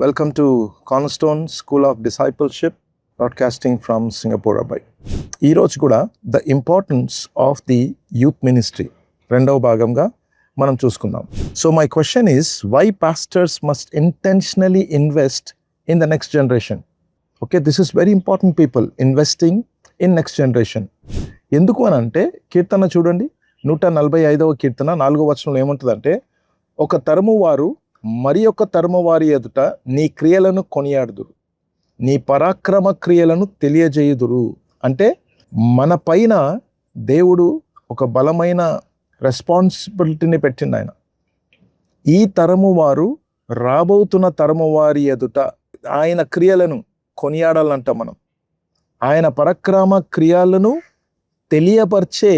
Welcome to Cornerstone School of Discipleship, broadcasting from Singapore, Abai. ఈ రోజు కూడా the importance of the youth ministry రెండవ భాగంగా మనం చూసుకుందాం. So my question is, why pastors must intentionally invest in the next generation? Okay, this is very important people, investing in next generation. ఎందుకు అని అంటే, కీర్తన చూడండి, 145వ కీర్తన 4వ వచనంలో ఏముంటుందంటే, ఒక తరము వారు మరి ఒక తరము వారి ఎదుట నీ క్రియలను కొనియాడుదురు, నీ పరాక్రమ క్రియలను తెలియజేయుదురు. అంటే మన పైన దేవుడు ఒక బలమైన రెస్పాన్సిబిలిటీని పెట్టిండు ఆయన. ఈ తరము వారు రాబోతున్న తరము వారి ఎదుట ఆయన క్రియలను కొనియాడాలంట మనం. ఆయన పరాక్రమ క్రియలను తెలియపరిచే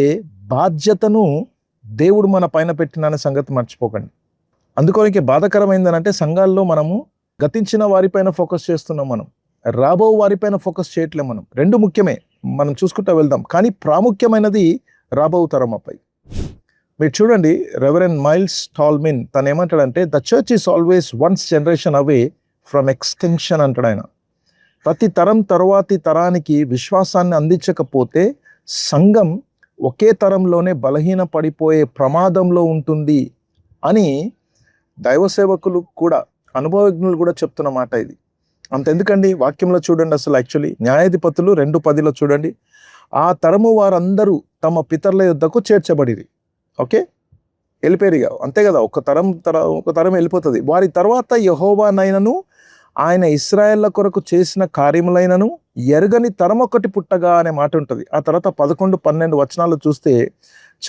బాధ్యతను దేవుడు మన పైన పెట్టిన సంగతి మర్చిపోకండి. అందుకోనికి బాధాకరమైందనంటే, సంఘాల్లో మనము గతించిన వారిపైన ఫోకస్ చేస్తున్నాం, మనం రాబో వారిపైన ఫోకస్ చేయట్లేం. మనం రెండు ముఖ్యమే, మనం చూసుకుంటూ వెళ్దాం, కానీ ప్రాముఖ్యమైనది రాబో తరమపై. మీరు చూడండి, రెవరెండ్ మైల్స్ టాల్మిన్ తను ఏమంటాడంటే, the church is always once generation away from extension అంటాడు ఆయన. ప్రతి తరం తరువాతి తరానికి విశ్వాసాన్ని అందించకపోతే సంఘం ఒకే తరంలోనే బలహీన పడిపోయే ప్రమాదంలో ఉంటుంది అని దైవ సేవకులు కూడా, అనుభవజ్ఞులు కూడా చెప్తున్న మాట ఇది. అంతెందుకండి, వాక్యంలో చూడండి, అసలు యాక్చువల్లీ న్యాయాధిపతులు 2:10 చూడండి, ఆ తరము వారందరూ తమ పితరుల యొద్దకు చేర్చబడిరి. ఓకే, వెళ్ళిపోయారుగా, అంతే కదా, ఒక తరం వెళ్ళిపోతుంది. వారి తర్వాత యెహోవానైనను ఆయన ఇశ్రాయేళ్ల కొరకు చేసిన కార్యములైనను ఎరుగని తరం ఒకటి పుట్టగా అనే మాట ఉంటుంది. ఆ తర్వాత 11-12 వచనాలు చూస్తే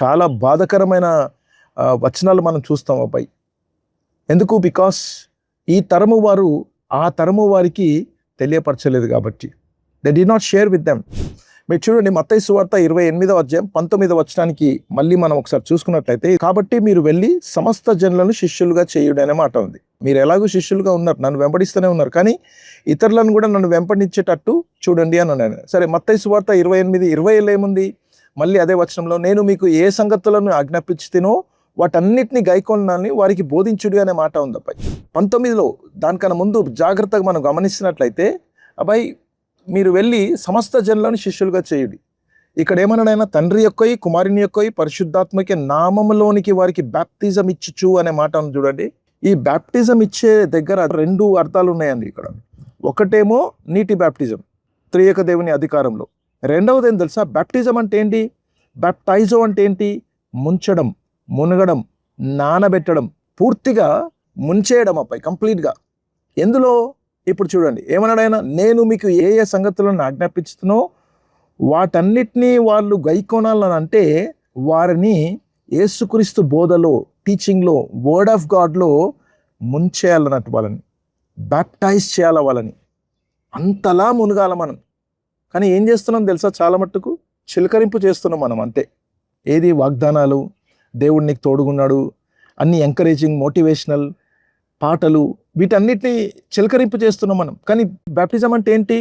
చాలా బాధకరమైన వచనాలు మనం చూస్తాం అబ్బాయి. ఎందుకు? బికాస్ ఈ తరము వారు ఆ తరము వారికి తెలియపరచలేదు కాబట్టి. They did not share with them. మీరు చూడండి, మత్తయి సువార్త 28వ అధ్యాయం 19వ వచనానికి మళ్ళీ మనం ఒకసారి చూసుకున్నట్లయితే, కాబట్టి మీరు వెళ్ళి సమస్త జనులను శిష్యులుగా చేయుడు అనే మాట ఉంది. మీరు ఎలాగో శిష్యులుగా ఉన్నారు, నన్ను వెంబడిస్తూనే ఉన్నారు, కానీ ఇతరులను కూడా నన్ను వెంబడించేటట్టు చూడండి అని అన్నాను. సరే, మత్తయి సువార్త 28:20 ఏముంది? మళ్ళీ అదే వచనంలో, నేను మీకు ఏ సంగతులను ఆజ్ఞాపించుతేనో వాటన్నిటిని గైకొనాలని వారికి బోధించుడు అనే మాట ఉంది అబ్బాయి. 19లో దానికన్నా ముందు జాగ్రత్తగా మనం గమనిస్తున్నట్లయితే, అబ్బాయి మీరు వెళ్ళి సమస్త జనులను శిష్యులుగా చేయుడి. ఇక్కడ ఏమన్నాడైనా, తండ్రి యొక్కయి కుమారుని యొక్కయి పరిశుద్ధాత్మకి నామములోనికి వారికి బ్యాప్టిజం ఇచ్చుచు అనే మాట ఉంది చూడండి. ఈ బ్యాప్టిజం ఇచ్చే దగ్గర 2 అర్థాలు ఉన్నాయండి ఇక్కడ. ఒకటేమో నీటి బ్యాప్టిజం, త్రియేక దేవుని అధికారంలో. రెండవది ఏం తెలుసా? బ్యాప్టిజం అంటే ఏంటి? బ్యాప్టైజో అంటే ఏంటి? ముంచడం, మునగడం, నానబెట్టడం, పూర్తిగా ముంచేయడం అబ్బాయి, కంప్లీట్గా. ఎందులో? ఇప్పుడు చూడండి, ఏమన్నాడైనా, నేను మీకు ఏ ఏ సంగతులను ఆజ్ఞాపించుతున్నో వాటన్నిటినీ వాళ్ళు గైకొనాలని అంటే, వారిని యేసుక్రీస్తు బోధలో, టీచింగ్లో, వర్డ్ ఆఫ్ గాడ్లో ముంచేయాలన్నట్టు, వాళ్ళని బ్యాప్టైజ్ చేయాల, వాళ్ళని అంతలా మునగాల మనం. కానీ ఏం చేస్తున్నాం తెలుసా? చాలా మట్టుకు చిలకరింపు చేస్తున్నాం మనం, అంతే. ఏది? వాగ్దానాలు, దేవుడు నీకు తోడుగున్నాడు, అన్ని ఎంకరేజింగ్ మోటివేషనల్ పాటలు, వీటన్నిటిని చిలకరింపు చేస్తున్నాం మనం. కానీ బ్యాప్టిజం అంటే ఏంటి?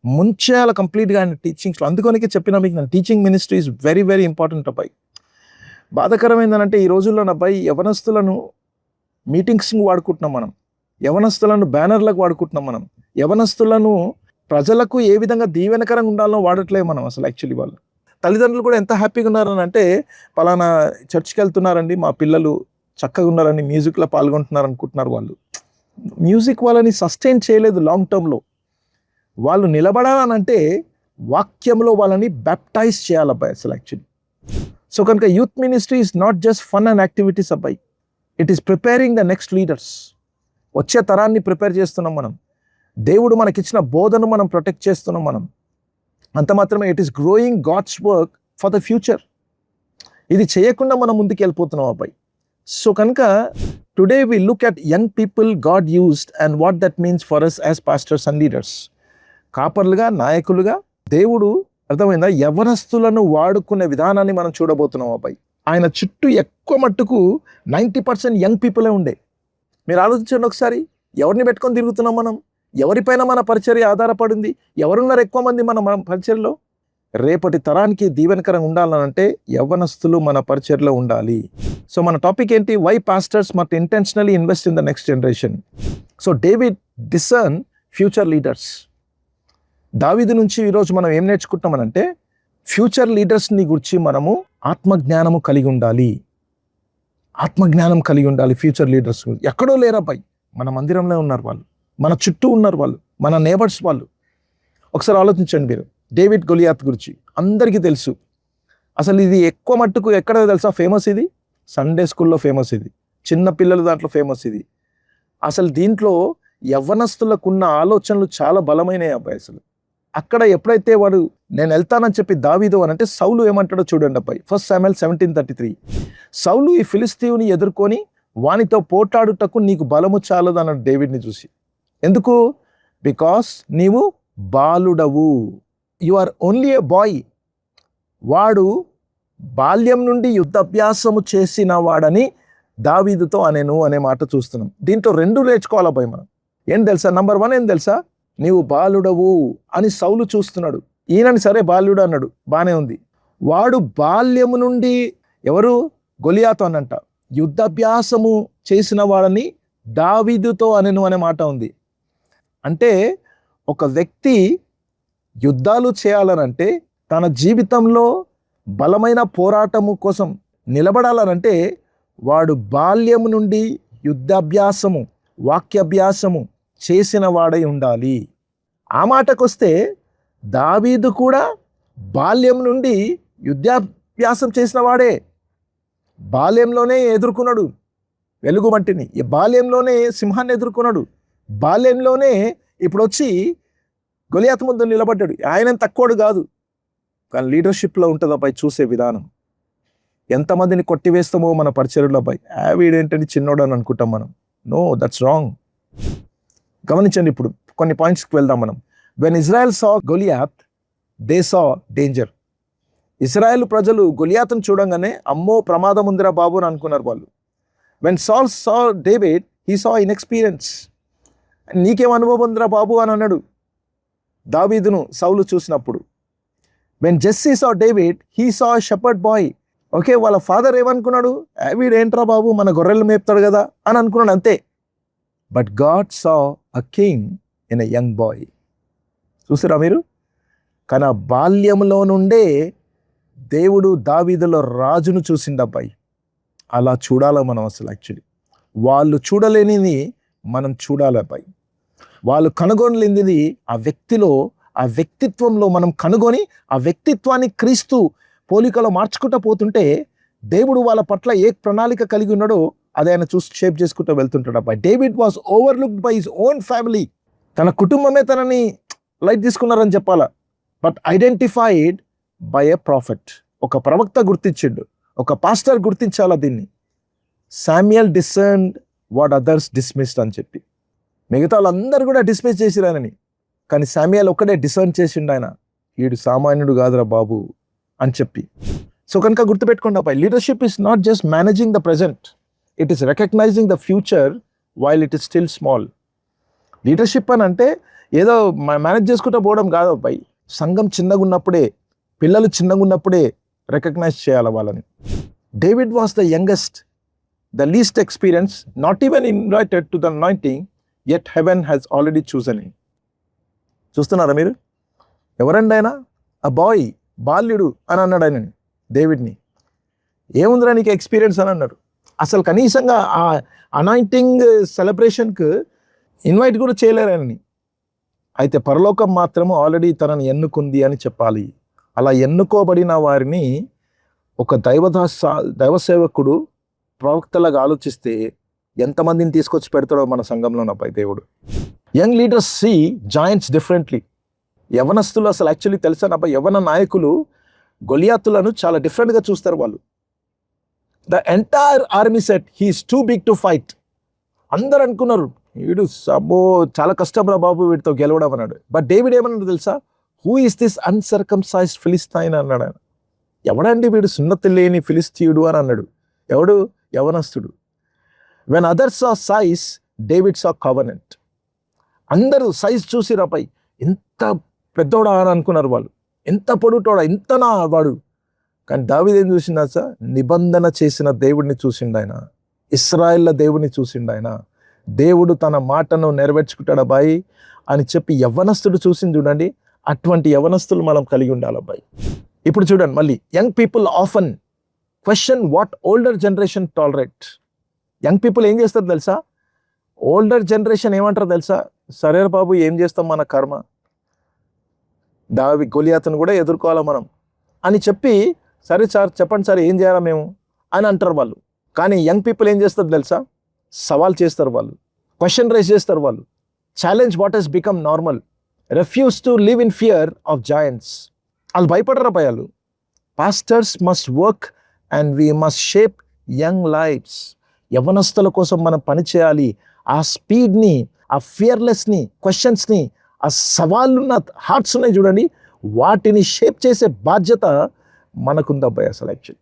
ముంచేయాల కంప్లీట్గా ఆయన టీచింగ్స్లో. అందుకనికి చెప్పిన మీకు, teaching ministry is very very important అబ్బాయి. బాధాకరమైందనంటే, ఈ రోజుల్లో అబ్బాయి యవనస్తులను మీటింగ్స్కి వాడుకుంటున్నాం మనం, యవనస్తులను బ్యానర్లకు వాడుకుంటున్నాం మనం, యవనస్తులను ప్రజలకు ఏ విధంగా దీవెనకరంగా ఉండాలో వాడట్లేదు మనం అసలు. యాక్చువల్లీ వాళ్ళు తల్లిదండ్రులు కూడా ఎంత హ్యాపీగా ఉన్నారని అంటే, పలానా చర్చ్కి వెళ్తున్నారండి, మా పిల్లలు చక్కగా ఉన్నారని, మ్యూజిక్లో పాల్గొంటున్నారు అనుకుంటున్నారు వాళ్ళు. మ్యూజిక్ వాళ్ళని సస్టైన్ చేయలేదు లాంగ్ టర్మ్లో. వాళ్ళు నిలబడాలనంటే వాక్యంలో వాళ్ళని బ్యాప్టైజ్ చేయాలి అబ్బాయి అసలు యాక్చువల్లీ. సో కనుక youth ministry is not just fun and activities అబ్బాయి, it is preparing the next leaders. వచ్చే తరాన్ని ప్రిపేర్ చేస్తున్నాం మనం. దేవుడు మనకిచ్చిన బోధను మనం ప్రొటెక్ట్ చేస్తున్నాం మనం. అంత మాత్రమే, it is growing God's work for the future. ఇది చేయకుండా మనం ముందుకు వెళ్ళిపోతున్నాం అబ్బాయి. సో కనుక today we look at young people God used and what that means for us as pastors and leaders. కాపర్లుగా, నాయకులుగా దేవుడు, అర్థమైందా, యవనస్తులను వాడుకునే విధానాన్ని మనం చూడబోతున్నాం అబ్బాయి. ఆయన చుట్టూ ఎక్కువ మట్టుకు 90% యంగ్ పీపులే ఉండే. మీరు ఆలోచించండి ఒకసారి, ఎవరిని పెట్టుకొని తిరుగుతున్నాం మనం? ఎవరిపైన మన పరిచర్య ఆధారపడింది? ఎవరున్నారు ఎక్కువ మంది మన పరిచర్యలో? రేపటి తరానికి దీవెనకరంగా ఉండాలనంటే యవ్వనస్తులు మన పరిచర్లో ఉండాలి. సో మన టాపిక్ ఏంటి? Why pastors must intentionally invest in the next generation. So David discern future leaders. దావీదు నుంచి ఈరోజు మనం ఏం నేర్చుకుంటామనంటే ఫ్యూచర్ లీడర్స్ని గురించి మనము ఆత్మజ్ఞానము కలిగి ఉండాలి. ఆత్మజ్ఞానం కలిగి ఉండాలి. ఫ్యూచర్ లీడర్స్ ఎక్కడో లేరాబాయ్, మన మందిరంలో ఉన్నారు వాళ్ళు, మన చుట్టూ ఉన్నారు వాళ్ళు, మన నేబర్స్ వాళ్ళు. ఒకసారి ఆలోచించండి మీరు. డేవిడ్ గొలియాత్ గురించి అందరికీ తెలుసు. అసలు ఇది ఎక్కువ మట్టుకు ఎక్కడ తెలుసా ఫేమస్? ఇది సండే స్కూల్లో ఫేమస్, ఇది చిన్న పిల్లలు దాంట్లో ఫేమస్. ఇది అసలు దీంట్లో యవ్వనస్తులకున్న ఆలోచనలు చాలా బలమైనవి అబ్బాయి. అసలు అక్కడ ఎప్పుడైతే వాడు నేను వెళ్తానని చెప్పి దావీదు అని అంటే సౌలు ఏమంటాడో చూడండి అబ్బాయి. 1 Samuel 17:33. సౌలు ఈ ఫిలిస్తీయుని ఎదుర్కొని వానితో పోట్లాడుటకు నీకు బలము చాలదు అన్నాడు డేవిడ్ని చూసి. ఎందుకు? బికాస్ నీవు బాలుడవు, you are only a boy. వాడు బాల్యం నుండి యుద్ధాభ్యాసము చేసిన వాడని దావీదుతో అనేను అనే మాట చూస్తున్నాం. దీంట్లో 2 నేర్చుకోవాలి అబ్బాయి మనం. ఏం తెలుసా? నంబర్ 1 ఏం తెలుసా? నీవు బాలుడవు అని సౌలు చూస్తున్నాడు. ఈయనని సరే బాల్యుడు అన్నాడు, బానే ఉంది. వాడు బాల్యము నుండి ఎవరు? గొలియాతు అనంట యుద్ధాభ్యాసము చేసిన వాడని దావీదుతో అనేను అనే మాట ఉంది. అంటే ఒక వ్యక్తి యుద్ధాలు చేయాలనంటే, తన జీవితంలో బలమైన పోరాటము కోసం నిలబడాలనంటే వాడు బాల్యము నుండి యుద్ధాభ్యాసము, వాక్యాభ్యాసము చేసిన వాడై ఉండాలి. ఆ మాటకొస్తే దావీదు కూడా బాల్యం నుండి యుద్ధాభ్యాసం చేసిన వాడే. బాల్యంలోనే ఎదుర్కొన్నాడు వెలుగుబంటిని, బాల్యంలోనే సింహాన్ని ఎదుర్కొన్నాడు, బాల్యంలోనే ఇప్పుడు వచ్చి గొలియాతు ముందు నిలబడ్డాడు. ఆయన తక్కువడు కాదు, కానీ లీడర్షిప్లో ఉంటుంది అబ్బాయి చూసే విధానం. ఎంతమందిని కొట్టివేస్తామో మన పరిచర్లో అబ్బాయి, వీడేంటంటే చిన్నోడు అని అనుకుంటాం మనం. No, that's wrong. గమనించండి, ఇప్పుడు కొన్ని పాయింట్స్కి వెళ్దాం మనం. When Israel saw Goliath they saw danger. Israel ప్రజలు గొలియాతును చూడంగానే అమ్మో ప్రమాదం ఉందిరా బాబు అని అనుకున్నారు వాళ్ళు. When Saul saw David he saw inexperience. నీకేం అనుభవం ఉందిరా బాబు అని అన్నాడు దావీదును సౌలు చూసినప్పుడు. When Jesse saw David he saw shepherd boy. Okay, వాళ్ళ ఫాదర్ ఏమనుకున్నాడు? వీడేంట్రా బాబు మన గొర్రెలు మేపుతాడు కదా అని అనుకున్నాడు, అంతే. But God saw a king in a young boy. చూసారా మీరు? కానీ ఆ బాల్యంలో నుండే దేవుడు దావీదులో రాజును చూసిండు అబ్బాయి. అలా చూడాలా మనం అసలు. యాక్చువల్లీ వాళ్ళు చూడలేనిది మనం చూడాలి అబ్బాయి. వాళ్ళు కనుగొనలేనిది ఆ వ్యక్తిలో, ఆ వ్యక్తిత్వంలో మనం కనుగొని ఆ వ్యక్తిత్వాన్ని క్రీస్తు పోలికలో మార్చుకుంటూ పోతుంటే దేవుడు వాళ్ళ పట్ల ఏ ప్రణాళిక కలిగి ఉన్నాడో అది ఆయన చూసి షేప్ చేసుకుంటూ వెళ్తుంటాడు అబ్బాయి. David was overlooked by his own family. తన కుటుంబమే తనని లైట్ తీసుకున్నారని చెప్పాలా. But identified by a prophet. ఒక ప్రవక్త గుర్తించిండు, ఒక పాస్టర్ గుర్తించాలా దీన్ని. శామ్యుయల్ డిసర్న్డ్ వాట్ అదర్స్ డిస్మిస్డ్ అని చెప్పి. మిగతా వాళ్ళందరూ కూడా డిస్మిస్ చేసిరు ఆయనని, కానీ శామ్యుయల్ ఒక్కడే డిసర్న్ చేసిండు. ఆయన వీడు సామాన్యుడు కాదురా బాబు అని చెప్పి. సో కనుక గుర్తుపెట్టుకోండి అబ్బాయి, leadership is not just managing the present, it is recognizing the future while it is still small. Leadership అని అంటే ఏదో మేనేజ్ చేసుకుంటూ పోవడం కాదు అబ్బాయి. సంఘం చిన్నగా ఉన్నప్పుడే, పిల్లలు చిన్నగా ఉన్నప్పుడే రికగ్నైజ్ చేయాలి వాళ్ళని. David was the youngest, the least experience, not even invited to the anointing, yet heaven has already chosen him. చూస్తున్నారా మీరు? ఎవరండి ఆయన? ఆ బాయ్, బాల్యుడు అని అన్నాడు ఆయనని, డేవిడ్ని. ఏముందిరా నీకు ఎక్స్పీరియన్స్ అని అన్నాడు. అసలు కనీసంగా ఆ అనాయింటింగ్ సెలబ్రేషన్కి ఇన్వైట్ కూడా చేయలేరు ఆయనని. అయితే పరలోకం మాత్రము ఆల్రెడీ తనని ఎన్నుకుంది అని చెప్పాలి. అలా ఎన్నుకోబడిన వారిని ఒక దైవ సేవకుడు ప్రవక్తలాగా ఆలోచిస్తే ఎంతమందిని తీసుకొచ్చి పెడతాడో మన సంఘంలో అబ్బాయి దేవుడు. Young leaders see giants differently. యవనస్తులు అసలు యాక్చువల్లీ తెలుసా అబ్బాయి, యవన నాయకులు గొలియాతులను చాలా డిఫరెంట్గా చూస్తారు వాళ్ళు. The entire army said he is too big to fight. అందరు అనుకున్నారు వీడు సబ్బో చాలా కష్టం రా బాబు వీడితో గెలవడం అన్నాడు. బట్ డేవిడ్ ఏమన్నాడు తెలుసా? హూ ఈస్ దిస్ అన్సర్కమ్సైజ్డ్ ఫిలిస్తైన్ అన్నాడు ఆయన. ఎవడండి వీడు సున్నతి లేని ఫిలిస్తీయుడు అని అన్నాడు. ఎవడు? యవనస్తుడు. When others saw size, David saw covenant. అందరూ సైజ్ చూసి రాపై ఇంత పెద్దోడా అని అనుకున్నారు వాళ్ళు. ఎంత పొడుగుతాడు, ఇంతనా వాడు. కానీ దావీదు ఏం చూసిండు సార్? నిబంధన చేసిన దేవుడిని చూసిండు ఆయన, ఇశ్రాయేళ్ల దేవుడిని చూసిండు ఆయన. దేవుడు తన మాటను నెరవేర్చుకుంటాడు అబ్బాయి అని చెప్పి యవ్వనస్తుడు చూసింది చూడండి. అటువంటి యవ్వనస్తులు మనం కలిగి ఉండాలి అబ్బాయి. ఇప్పుడు చూడండి మళ్ళీ, young people often question what older generation tolerate. Young people ఏం చేస్తారు తెలుసా? ఓల్డర్ జనరేషన్ ఏమంటారు తెలుసా? సరే బాబు ఏం చేస్తాం, మన కర్మ, గొలియాతును కూడా ఎదుర్కోవాలా మనం అని చెప్పి, సరే సార్ చెప్పండి సార్ ఏం చేయాలా మేము అని అంటారు వాళ్ళు. కానీ యంగ్ పీపుల్ ఏం చేస్తారు తెలుసా? సవాల్ చేస్తారు వాళ్ళు, క్వశ్చన్ రైజ్ చేస్తారు వాళ్ళు, challenge what has become normal, refuse to live in fear of giants. వాళ్ళు భయపడరా భయాలు. Pastors must work and we must shape young lives. యవనస్తుల కోసం మనం పని చేయాలి. ఆ స్పీడ్ని, ఆ ఫియర్లెస్ని, క్వశ్చన్స్ని, ఆ సవాళ్ళున్న హార్ట్స్ ఉన్నాయి చూడండి, వాటిని షేప్ చేసే బాధ్యత మనకుంది అబ్బాయి అసలు యాక్చువల్లీ.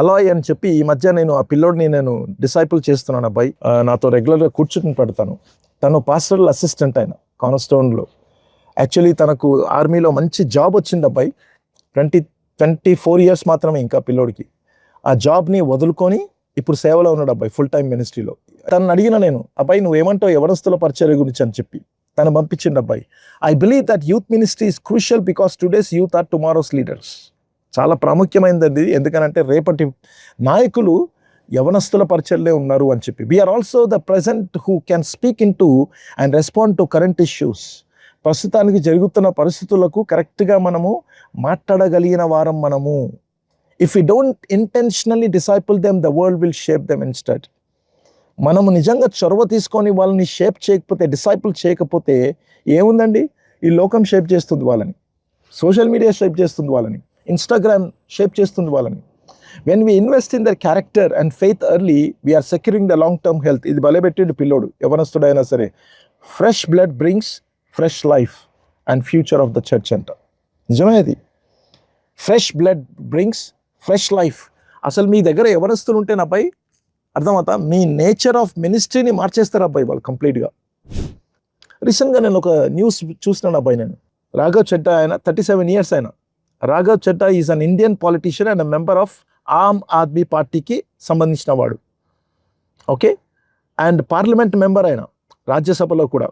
అలా అని చెప్పి ఈ మధ్య నేను ఆ పిల్లోడిని నేను డిసైపుల్ చేస్తున్నాను అబ్బాయి. నాతో రెగ్యులర్గా కూర్చుని పెడతాను. తను పాస్టరల్ అసిస్టెంట్ ఆయన కార్నర్స్టోన్లో. యాక్చువల్లీ తనకు ఆర్మీలో మంచి జాబ్ వచ్చింది అబ్బాయి. 24 years మాత్రమే ఇంకా పిల్లోడికి. ఆ జాబ్ని వదులుకొని ఇప్పుడు సేవలో ఉన్నాడు అబ్బాయి, ఫుల్ టైం మినిస్ట్రీలో. తనని అడిగిన నేను, అబ్బాయి నువ్వేమంటావు యవనస్తుల పరిచర్య గురించి అని చెప్పి తను పంపించిండు అబ్బాయి. I believe that youth ministry is crucial because today's youth are tomorrow's leaders. చాలా ప్రాముఖ్యమైనది, ఎందుకనంటే రేపటి నాయకులు యవనస్తుల పరిచర్లే ఉన్నారు అని చెప్పి. We are also the present who can speak in to and respond to current issues. ప్రస్తుతానికి జరుగుతున్న పరిస్థితులకు కరెక్ట్గా మనము మాట్లాడగలిగిన వారం మనము. If you don't intentionally disciple them, the world will shape them instead. మనము నిజంగా చొరవ తీసుకొని వాళ్ళని షేప్ చేయకపోతే, డిసైపుల్ చేయకపోతే ఏముందండి? ఈ లోకం షేప్ చేస్తుంది వాళ్ళని, సోషల్ మీడియా షేప్ చేస్తుంది వాళ్ళని, ఇన్స్టాగ్రామ్ షేప్ చేస్తుంది వాళ్ళని. When we invest in their character and faith early, we are securing the long term health. ఇది బలపెట్టిండు పిల్లోడు, యవనస్తుడైనా సరే. Fresh blood brings fresh life and future of the church అంట. నిజమే అది. Fresh blood brings fresh life. అసలు మీ దగ్గర యవనస్తులు ఉంటే అబ్బాయి అర్థమవుతా, మీ నేచర్ ఆఫ్ మినిస్ట్రీని మార్చేస్తారు అబ్బాయి వాళ్ళు కంప్లీట్గా. రీసెంట్గా నేను ఒక న్యూస్ చూసినాను అబ్బాయి. నేను రాఘవ్ చెడ్డా, ఆయన 37 years ఆయన. Raghav Chadha is an Indian politician and member of Aam Aadmi పార్టీకి సంబంధించిన వాడు. ఓకే, అండ్ పార్లమెంట్ మెంబర్ ఆయన, రాజ్యసభలో కూడా,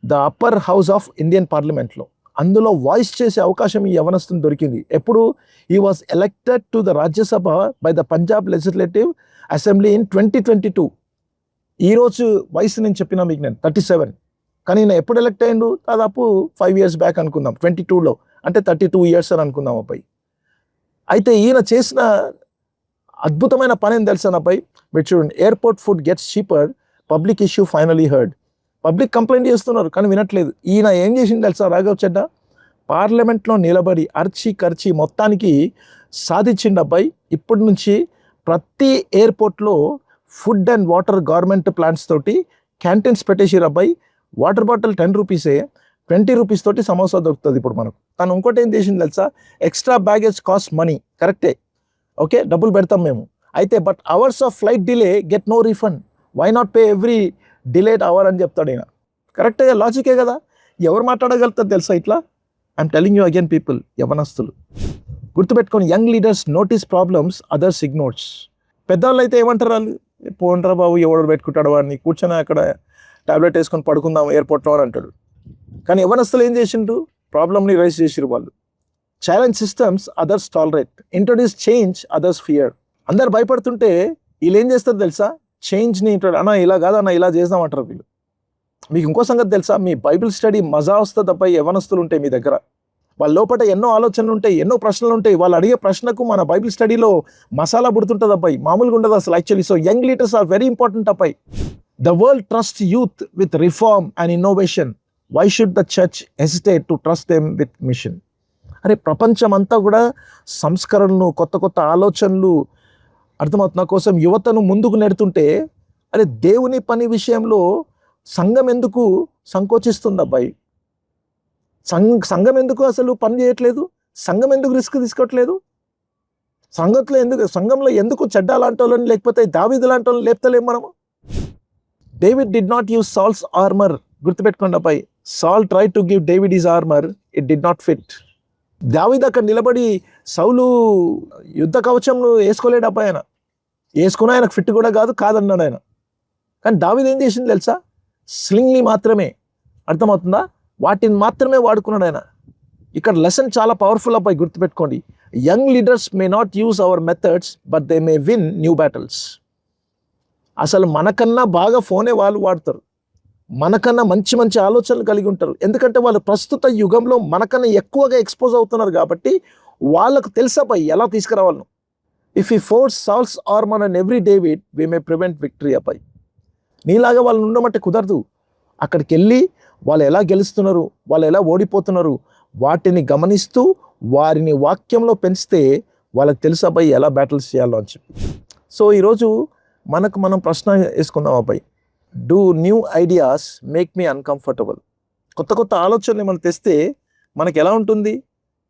the upper house of Indian పార్లమెంట్లో. అందులో వాయిస్ చేసే అవకాశం ఈ యవనస్తుని దొరికింది. ఎప్పుడు? ఈ was elected to the Rajya Sabha by the Punjab legislative assembly in 2022. ఈరోజు వయసు నేను చెప్పినా మీకు, నేను 37. కానీ ఈయన ఎప్పుడు ఎలక్ట్ అయ్యిండు? దాదాపు 5 years బ్యాక్ అనుకుందాం, 22లో. అంటే 32 years అని అనుకుందాం అబ్బాయి. అయితే ఈయన చేసిన అద్భుతమైన పని ఏం తెలుసా అబ్బాయి? మీరు చూడండి, airport food gets cheaper, public issue finally heard. Public complaint చేస్తున్నారు కానీ వినట్లేదు. ఈయన ఏం చేసింది తెలుసా రాఘవ్ చెడ్డా? పార్లమెంట్లో నిలబడి అర్చి ఖర్చి మొత్తానికి సాధించిండు అబ్బాయి. ఇప్పటి నుంచి ప్రతి ఎయిర్పోర్ట్లో food and water government plants తోటి క్యాంటీన్స్ పెట్టేసిరు అబ్బాయి. వాటర్ బాటిల్ 10 rupees, 20 rupees తోటి సమోసా దొరుకుతుంది ఇప్పుడు మనకు. తను ఇంకోటి ఏం చేసింది తెలుసా? ఎక్స్ట్రా బ్యాగేజ్ కాస్ట్ మనీ, కరెక్టే, ఓకే, డబ్బులు పెడతాం మేము. అయితే but hours of flight delay get no refund. Why not pay every delayed hour అని చెప్తాడు ఈయన. కరెక్టే, లాజికే కదా. ఎవరు మాట్లాడగలుగుతారు తెలుసా ఇట్లా? I'm telling you again people, యవనస్తులు గుర్తుపెట్టుకొని, young leaders notice problems, others ignores. పెద్దవాళ్ళు అయితే ఏమంటారు వాళ్ళు? పోంటారా బాబు, ఎవడు పెట్టుకుంటాడు వాడిని, కూర్చొని అక్కడ టాబ్లెట్ వేసుకొని పడుకుందాం ఎయిర్పోర్ట్లో అని అంటాడు. కానీ యవనస్తులు ఏం చేసిండ్రు? ప్రాబ్లమ్ని రైజ్ చేసిరు వాళ్ళు. Challenge systems, others tolerate. Introduce change, others fear. అందరు భయపడుతుంటే వీళ్ళు ఏం చేస్తారు తెలుసా? చేంజ్ని అన్న ఇలా కాదన్న ఇలా చేద్దామంటారు వీళ్ళు. మీకు ఇంకో సంగతి తెలుసా? మీ బైబిల్ స్టడీ మజా వస్తుంది తప్ప యవనస్తులు ఉంటాయి మీ దగ్గర. వాళ్ళ లోపల ఎన్నో ఆలోచనలు ఉంటాయి, ఎన్నో ప్రశ్నలు ఉంటాయి. వాళ్ళు అడిగే ప్రశ్నకు మన బైబిల్ స్టడీలో మసాలా పుడుతుంటుంది అబ్బాయి, మామూలుగా ఉండదు అసలు actually. So young leaders are very important అబ్బాయి. The world trust youth with reform and innovation. Why should the church hesitate to trust them with mission? అరే ప్రపంచం అంతా కూడా సంస్కరణలు, కొత్త కొత్త ఆలోచనలు అర్థమవుతున్న కోసం యువతను ముందుకు నెడుతుంటే, అరే దేవుని పని విషయంలో సంఘం ఎందుకు సంకోచిస్తుంది అబ్బాయి? సంఘం ఎందుకు అసలు పని చేయట్లేదు? సంఘం ఎందుకు రిస్క్ తీసుకోవట్లేదు? సంఘంలో ఎందుకు చెడ్డ లాంటి వాళ్ళని, లేకపోతే దావీదు లాంటి వాళ్ళని లేపుతలేం మనము? David did not use Saul's armor. గుర్తుపెట్టుకోండి అబ్బాయి, Saul try to give David his armor, it did not fit. దావీదు అక్కడ నిలబడి సౌలు యుద్ధ కవచంను వేసుకోలేడు అబ్బాయి, ఆయన వేసుకున్నా ఆయనకు ఫిట్ కూడా కాదన్నాడు ఆయన. కానీ దావీదు ఏం చేసింది తెలుసా? స్లింగ్ని మాత్రమే, అర్థమవుతుందా, వాటిని మాత్రమే వాడుకున్నాడు ఆయన. ఇక్కడ లెసన్ చాలా పవర్ఫుల్ అబ్బాయి, గుర్తుపెట్టుకోండి. Young leaders may not use our methods but they may win new battles. అసలు మనకన్నా బాగా ఫోనే వాళ్ళు వాడతారు, మనకన్నా మంచి మంచి ఆలోచనలు కలిగి ఉంటారు. ఎందుకంటే వాళ్ళు ప్రస్తుత యుగంలో మనకన్నా ఎక్కువగా ఎక్స్పోజ్ అవుతున్నారు కాబట్టి వాళ్ళకు తెలుసబ్బాయి ఎలా తీసుకురావాలను. If we force Saul's armor and every David we may prevent victory అబ్బాయి. నీలాగా వాళ్ళు ఉండమంటే కుదరదు. అక్కడికి వెళ్ళి వాళ్ళు ఎలా గెలుస్తున్నారు, వాళ్ళు ఎలా ఓడిపోతున్నారు, వాటిని గమనిస్తూ వారిని వాక్యంలో పెంచితే వాళ్ళకి తెలుసు అబ్బాయి ఎలా బ్యాటిల్స్ చేయాలో అని చెప్పి. సో ఈరోజు మనం ప్రశ్న వేసుకుందాం అబ్బాయి, do new ideas make me uncomfortable? కొత్త కొత్త ఆలోచనలు మనం తెస్తే మనకి ఎలా ఉంటుంది?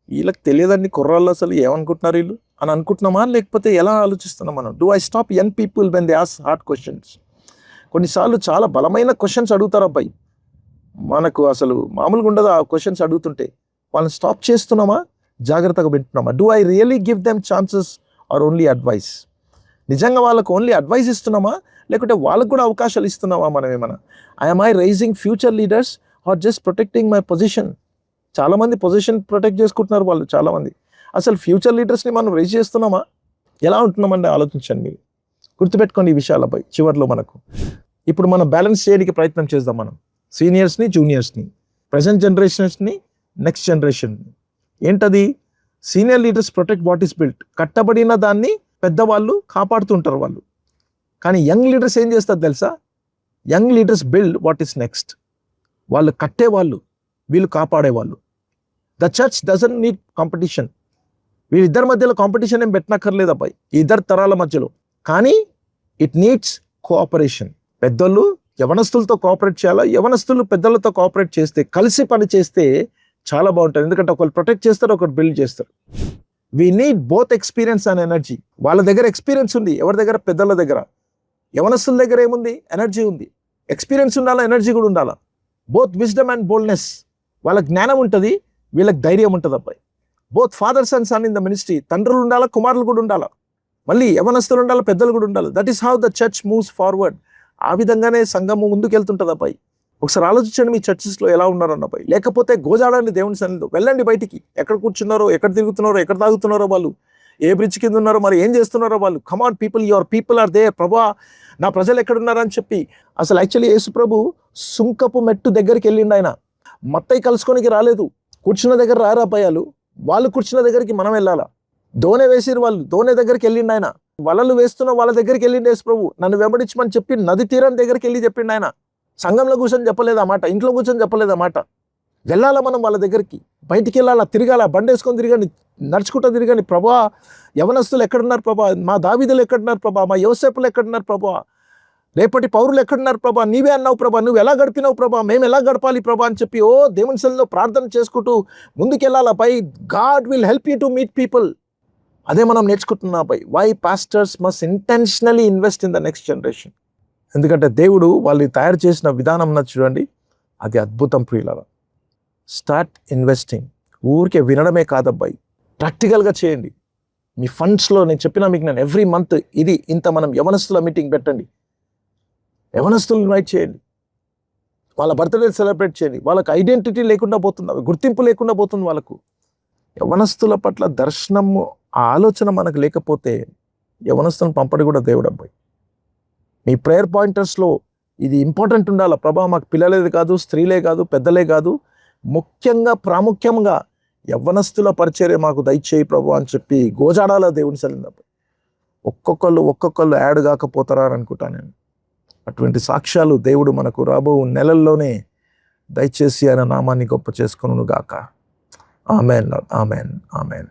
వీళ్ళకి తెలియదండి కుర్రాళ్ళు అసలు ఏమనుకుంటున్నారు వీళ్ళు అని అనుకుంటున్నామా, లేకపోతే ఎలా ఆలోచిస్తున్నాం మనం? Do I stop young people when they ask hard questions? కొన్నిసార్లు చాలా బలమైన క్వశ్చన్స్ అడుగుతారు అబ్బాయి, మనకు అసలు మామూలుగా ఉండదు ఆ క్వశ్చన్స్ అడుగుతుంటే. వాళ్ళని స్టాప్ చేస్తున్నామా, జాగ్రత్తగా వింటున్నామా? Do I really give them chances or only advice? నిజంగా వాళ్ళకు ఓన్లీ అడ్వైస్ ఇస్తున్నామా, లేకుంటే వాళ్ళకు కూడా అవకాశాలు ఇస్తున్నామా మనం ఏమన్నా? I'm I raising future leaders or just protecting my position? చాలామంది పొజిషన్ ప్రొటెక్ట్ చేసుకుంటున్నారు వాళ్ళు చాలామంది. అసలు ఫ్యూచర్ లీడర్స్ని మనం రైజ్ చేస్తున్నామా, ఎలా ఉంటున్నామండి ఆలోచించండి మీరు. గుర్తుపెట్టుకోండి ఈ విషయాలపై. చివరిలో ఇప్పుడు మనం బ్యాలెన్స్ చేయడానికి ప్రయత్నం చేద్దాం. మనం సీనియర్స్ని, జూనియర్స్ని, ప్రజెంట్ జనరేషన్స్ని, నెక్స్ట్ జనరేషన్. ఏంటది? Senior leaders protect what is built. కట్టబడిన దాన్ని పెద్దవాళ్ళు కాపాడుతుంటారు వాళ్ళు. కానీ యంగ్ లీడర్స్ ఏం చేస్తారు తెలుసా? Young leaders build what is next. వాళ్ళు కట్టేవాళ్ళు, వీళ్ళు కాపాడేవాళ్ళు. The church doesn't need competition. వీళ్ళిద్దరి మధ్యలో కాంపిటీషన్ ఏం పెట్టనక్కర్లేదు అబ్బాయి, ఈ ఇద్దరు తరాల మధ్యలో. కానీ ఇట్ నీడ్స్ కోఆపరేషన్. పెద్దోళ్ళు యవనస్తులతో కోఆపరేట్ చేయాలా, యవనస్తులు పెద్దలతో కోఆపరేట్ చేస్తే, కలిసి పని చేస్తే చాలా బాగుంటుంది. ఎందుకంటే ఒకరు ప్రొటెక్ట్ చేస్తారు, ఒకరు బిల్డ్ చేస్తారు. We need both experience and energy. వాళ్ళ దగ్గర ఎక్స్పీరియన్స్ ఉంది, ఎవరి దగ్గర? పెద్దల దగ్గర. యవనస్తుల దగ్గర ఏముంది? ఎనర్జీ ఉంది. ఎక్స్పీరియన్స్ ఉండాలా, ఎనర్జీ కూడా ఉండాలా. Both wisdom and boldness. వాళ్ళకి జ్ఞానం ఉంటుంది, వీళ్ళకి ధైర్యం ఉంటుంది అబ్బాయి. Both fathers and son in the ministry. తండ్రులు ఉండాలా, కుమారులు కూడా ఉండాలా. మళ్ళీ యవనస్తులు ఉండాలి, పెద్దలు కూడా ఉండాలి. That is how the church moves forward. ఆ విధంగానే సంఘము ముందుకు వెళ్తుంటుంది అబ్బాయి. ఒకసారి ఆలోచించండి, మీ చర్చెస్లో ఎలా ఉన్నారన్న అబ్బాయి. లేకపోతే గోజాడండి దేవుని సన్నిధిలో, వెళ్ళండి బయటికి. ఎక్కడ కూర్చున్నారో, ఎక్కడ తిరుగుతున్నారో, ఎక్కడ తాగుతున్నారో వాళ్ళు, ఏ బ్రిడ్జ్ కింద ఉన్నారో, మరి ఏం చేస్తున్నారో వాళ్ళు. Come on people, your people are they. ప్రభా, నా ప్రజలు ఎక్కడున్నారని చెప్పి. అసలు యాక్చువల్లీ యేసు ప్రభు సుంకపు మెట్టు దగ్గరికి వెళ్ళిండు. ఆయన మత్తయి కలుసుకోనికి రాలేదు. కూర్చున్న దగ్గర రారా అబ్బాయాలు, వాళ్ళు కూర్చున్న దగ్గరికి మనం వెళ్ళాలా. దోనె వేసిరు వాళ్ళు, దోనె దగ్గరికి వెళ్ళిండు ఆయన. వలలు వేస్తున్న వాళ్ళ దగ్గరికి వెళ్ళిండు యేసు ప్రభు. నన్ను వెంబడించమని చెప్పి నది తీరం దగ్గరికి వెళ్ళి చెప్పిండు ఆయన. సంఘంలో కూర్చొని చెప్పలేదు ఆ మాట, ఇంట్లో కూర్చొని చెప్పలేదు ఆ మాట. వెళ్ళాలా మనం వాళ్ళ దగ్గరికి, బయటికి వెళ్ళాలా, తిరగాల, బండేసుకొని తిరగండి, నడుచుకుంటూ తిరగండి. ప్రభా, యవనస్తులు ఎక్కడున్నారు ప్రభా, మా దావీదులు ఎక్కడున్నారు ప్రభా, మా యోసేపులు ఎక్కడున్నారు ప్రభా, రేపటి పౌరులు ఎక్కడున్నారు ప్రభా, నీవే అన్నావు ప్రభా, నువ్వు ఎలా గడిపినావు ప్రభా, మేము ఎలా గడపాలి ప్రభా అని చెప్పి దేవుని సన్నిధిలో ప్రార్థన చేసుకుంటూ ముందుకెళ్ళాలా పై. God will help you to meet people. అదే మనం నేర్చుకుంటున్నాం పై. Why pastors must intentionally invest in the next generation. ఎందుకంటే దేవుడు వాళ్ళు తయారు చేసిన విధానం చూడండి, అది అద్భుతం ప్రియులారా. Start investing. ఊరికే వినడమే కాదబ్బాయి, ప్రాక్టికల్గా చేయండి. మీ ఫండ్స్లో నేను చెప్పినా మీకు, నేను ఎవ్రీ మంత్ ఇంత మనం యవనస్తుల మీటింగ్ పెట్టండి, యవనస్తులు ఇన్వైట్ చేయండి, వాళ్ళ బర్త్డే సెలబ్రేట్ చేయండి. వాళ్ళకి ఐడెంటిటీ లేకుండా పోతుంది, గుర్తింపు లేకుండా పోతుంది వాళ్ళకు. యవనస్తుల పట్ల దర్శనము, ఆ ఆలోచన మనకు లేకపోతే యవనస్తులను పంపడి కూడా దేవుడు అబ్బాయి. మీ ప్రేయర్ పాయింటర్స్లో ఇది ఇంపార్టెంట్ ఉండాలి. ప్రభా, మాకు పిల్లలేది కాదు, స్త్రీలే కాదు, పెద్దలే కాదు, ముఖ్యంగా ప్రాముఖ్యంగా యవ్వనస్తుల పరిచర్య మాకు దయచేయి ప్రభు అని చెప్పి గోజాడాల దేవుని సన్నిధిలో. ఒక్కొక్కళ్ళు యాడ్ కాకపోతారా అని అనుకుంటాను నేను. అటువంటి సాక్ష్యాలు దేవుడు మనకు రాబో నెలల్లోనే దయచేసి ఆయన నామాన్ని గొప్ప చేసుకొనుగాక. Amen, amen, amen.